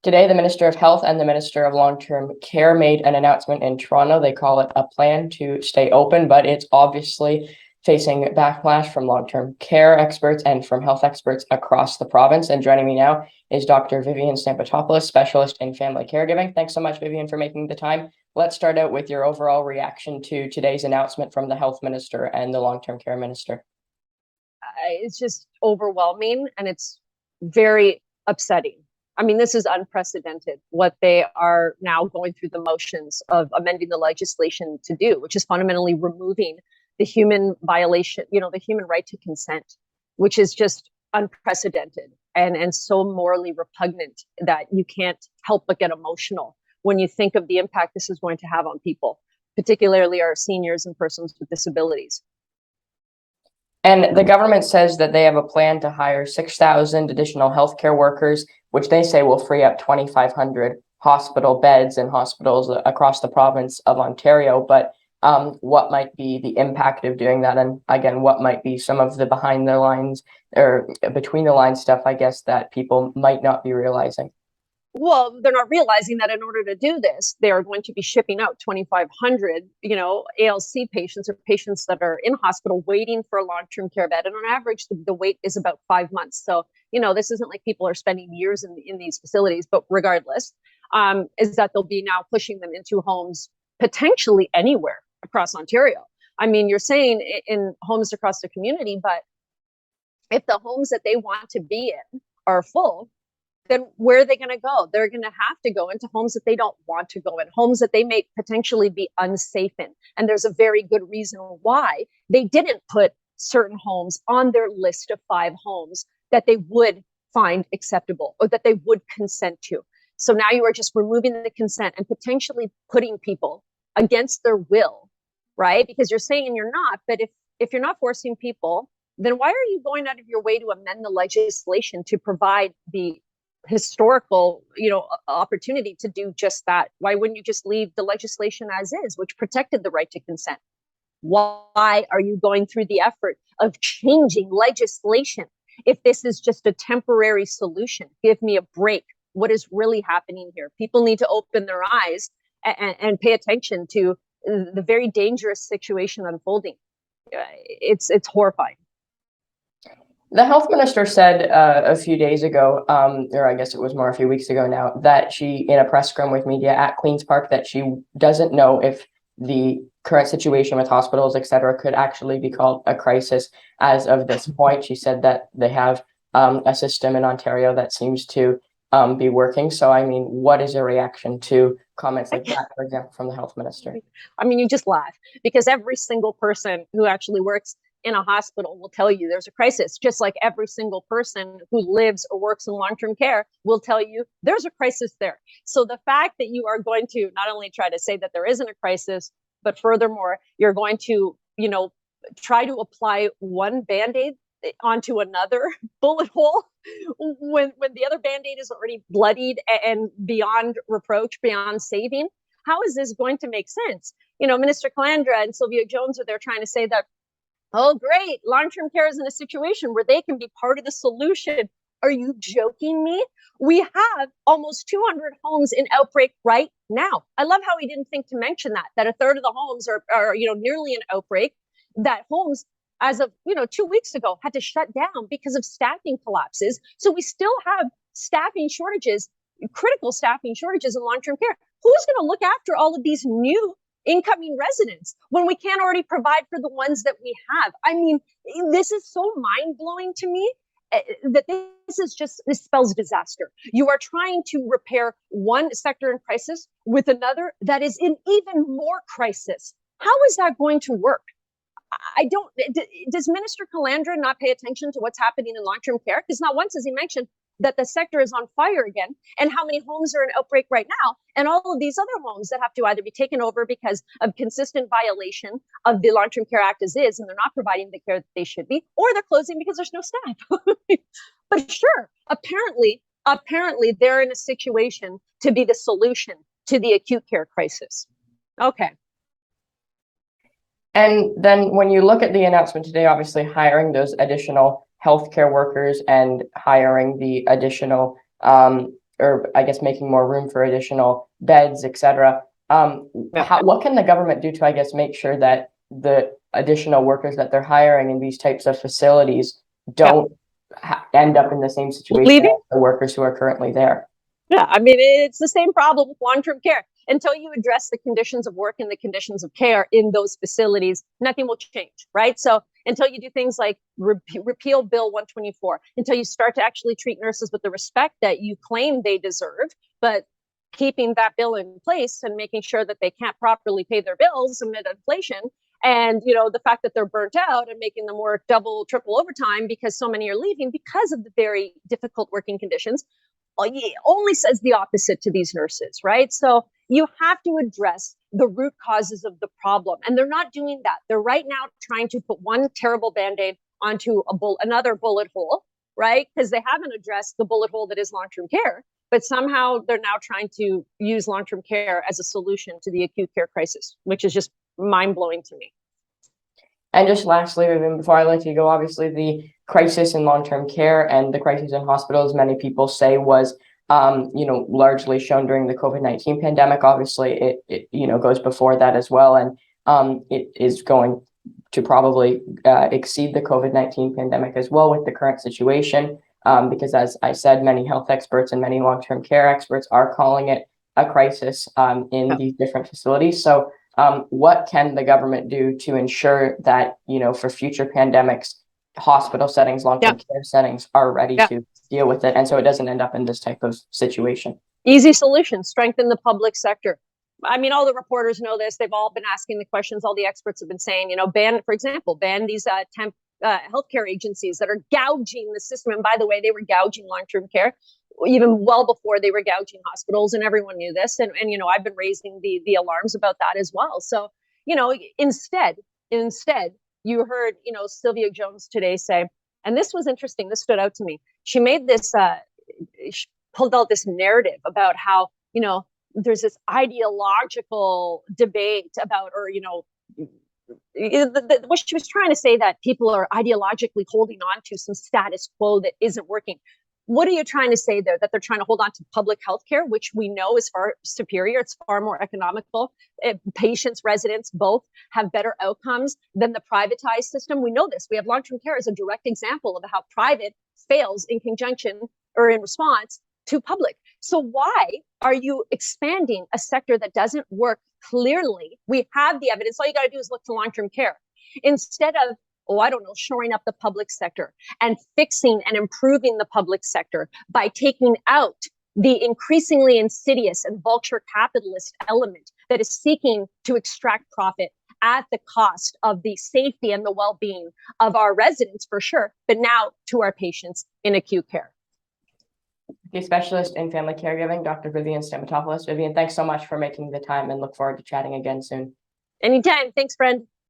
Today, the Minister of Health and the Minister of Long-Term Care made an announcement in Toronto. They call it a plan to stay open, but it's obviously facing backlash from long-term care experts and from health experts across the province. And joining me now is Dr. Vivian Stamatopoulos, specialist in family caregiving. Thanks so much, Vivian, for making the time. Let's start out with your overall reaction to today's announcement from the Health Minister and the Long-Term Care Minister. It's just overwhelming and it's very upsetting. I mean, this is unprecedented what they are now going through the motions of amending the legislation to do, which is fundamentally removing the human violation, the human right to consent, which is just unprecedented and so morally repugnant that you can't help but get emotional when you think of the impact this is going to have on people, particularly our seniors and persons with disabilities. And the government says that they have a plan to hire 6,000 additional healthcare workers, which they say will free up 2,500 hospital beds in hospitals across the province of Ontario. But what might be the impact of doing that? And again, what might be some of the behind the lines or between the lines stuff, I guess, that people might not be realizing? Well, they're not realizing that in order to do this, they are going to be shipping out 2,500, ALC patients or patients that are in hospital waiting for a long-term care bed. And on average, the wait is about 5 months. So, this isn't like people are spending years in these facilities, but regardless, is that they'll be now pushing them into homes potentially anywhere across Ontario. I mean, you're saying in homes across the community, but if the homes that they want to be in are full, then where are they going to go? They're going to have to go into homes that they don't want to go in, homes that they may potentially be unsafe in. And there's a very good reason why they didn't put certain homes on their list of 5 homes that they would find acceptable or that they would consent to. So now you are just removing the consent and potentially putting people against their will, right? Because you're saying you're not, but if you're not forcing people, then why are you going out of your way to amend the legislation to provide the historical opportunity to do just that? Why wouldn't you just leave the legislation as is, which protected the right to consent? Why are you going through the effort of changing legislation if this is just a temporary solution? Give me a break. What is really happening here? People need to open their eyes and pay attention to the very dangerous situation unfolding. It's horrifying. The health minister said a few days ago, or I guess it was more a few weeks ago now, that she, in a press scrum with media at Queen's Park, that she doesn't know if the current situation with hospitals, et cetera, could actually be called a crisis as of this point. She said that they have a system in Ontario that seems to be working. So, I mean, what is your reaction to comments like that, for example, from the health minister? I mean, you just laugh because every single person who actually works in a hospital will tell you there's a crisis, just like every single person who lives or works in long-term care will tell you there's a crisis there. So the fact that you are going to not only try to say that there isn't a crisis, but furthermore, you're going to, try to apply one Band-Aid onto another bullet hole when the other Band-Aid is already bloodied and beyond reproach, beyond saving. How is this going to make sense? Minister Calandra and Sylvia Jones are there trying to say that, oh, great, long-term care is in a situation where they can be part of the solution. Are you joking me? We have almost 200 homes in outbreak right now. I love how he didn't think to mention that a third of the homes are nearly in outbreak, that homes as of 2 weeks ago had to shut down because of staffing collapses. So we still have staffing shortages, critical staffing shortages in long-term care. Who's going to look after all of these new incoming residents when we can't already provide for the ones that we have? I mean, this is so mind-blowing to me that this spells disaster. You are trying to repair one sector in crisis with another that is in even more crisis. How is that going to work? Does Minister Calandra not pay attention to what's happening in long-term care? Because not once has he mentioned that the sector is on fire again and how many homes are in outbreak right now, and all of these other homes that have to either be taken over because of consistent violation of the Long-Term Care Act as is, and they're not providing the care that they should be, or they're closing because there's no staff. But sure, apparently they're in a situation to be the solution to the acute care crisis. Okay. And then when you look at the announcement today, obviously hiring those additional healthcare workers and hiring the additional or I guess making more room for additional beds, et cetera. What can the government do to, I guess, make sure that the additional workers that they're hiring in these types of facilities don't end up in the same situation as the workers who are currently there? Yeah, I mean, it's the same problem with long-term care. Until you address the conditions of work and the conditions of care in those facilities, nothing will change, right? So until you do things like repeal Bill 124, until you start to actually treat nurses with the respect that you claim they deserve, but keeping that bill in place and making sure that they can't properly pay their bills amid inflation, and the fact that they're burnt out and making them work double, triple overtime because so many are leaving because of the very difficult working conditions, only says the opposite to these nurses, right? So you have to address the root causes of the problem, and they're not doing that. They're right now trying to put one terrible Band-Aid onto another bullet hole, right? Because they haven't addressed the bullet hole that is long-term care, but somehow they're now trying to use long-term care as a solution to the acute care crisis, which is just mind-blowing to me. And just lastly, before I let you go, obviously the crisis in long-term care and the crisis in hospitals, many people say was, largely shown during the COVID-19 pandemic. Obviously, it goes before that as well, and it is going to probably exceed the COVID-19 pandemic as well with the current situation, because as I said, many health experts and many long-term care experts are calling it a crisis in these different facilities. So what can the government do to ensure that, for future pandemics, hospital settings, long-term care settings are ready to deal with it, and so it doesn't end up in this type of situation? Easy solution: strengthen the public sector. I mean, all the reporters know this. They've all been asking the questions. All the experts have been saying, ban these temp healthcare agencies that are gouging the system. And by the way, they were gouging long-term care even well before they were gouging hospitals, and everyone knew this. And I've been raising the alarms about that as well. So, instead, you heard, Sylvia Jones today say, and this was interesting. This stood out to me. She made this, she pulled out this narrative about how, there's this ideological debate about, what she was trying to say, that people are ideologically holding on to some status quo that isn't working. What are you trying to say there? That they're trying to hold on to public health care, which we know is far superior. It's far more economical. Patients, residents, both have better outcomes than the privatized system. We know this. We have long-term care as a direct example of how private fails in conjunction or in response to public. So why are you expanding a sector that doesn't work clearly? We have the evidence. All you got to do is look to long-term care instead of, shoring up the public sector and fixing and improving the public sector by taking out the increasingly insidious and vulture capitalist element that is seeking to extract profit at the cost of the safety and the well-being of our residents, for sure, but now to our patients in acute care. The specialist in family caregiving, Dr. Vivian Stamatopoulos. Vivian, thanks so much for making the time, and look forward to chatting again soon. Anytime. Thanks, friend.